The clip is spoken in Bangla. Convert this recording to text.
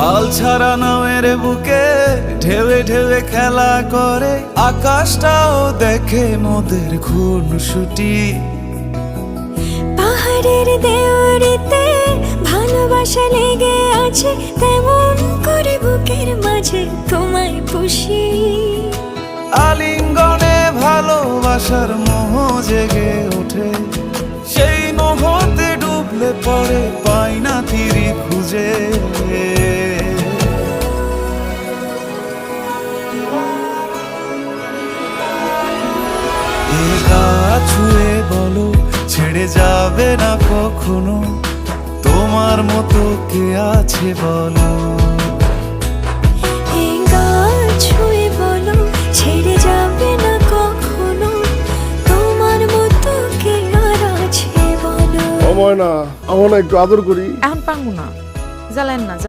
পাল ছাড়া নামের বুকে ঢেউে ঢেউে খেলা করে, আকাশটাও দেখে মোদের খুনসুটি। পাহাড়ের দেওয়ারিতে ভালোবাসা লেগে আছে, তেমন করে বুকের মাঝে তোমায় পুষি। আলিঙ্গনে ভালোবাসার মোহ জেগে ওঠে, সেই মোহতে ডুবলে পরে পাই না তীরে খুঁজে। এ গা ছুঁয়ে বলো ছেড়ে যাবে না কখনো, তোমার মতো কে আছে বলো। এই গা ছুঁয়ে বলো ছেড়ে যাবে না কখনো, তোমার মতো কে আর আছে বলো। ও ময়না, আমার না একটু আদর করি। এখন পাঙ্গু না, জ্বালেন না।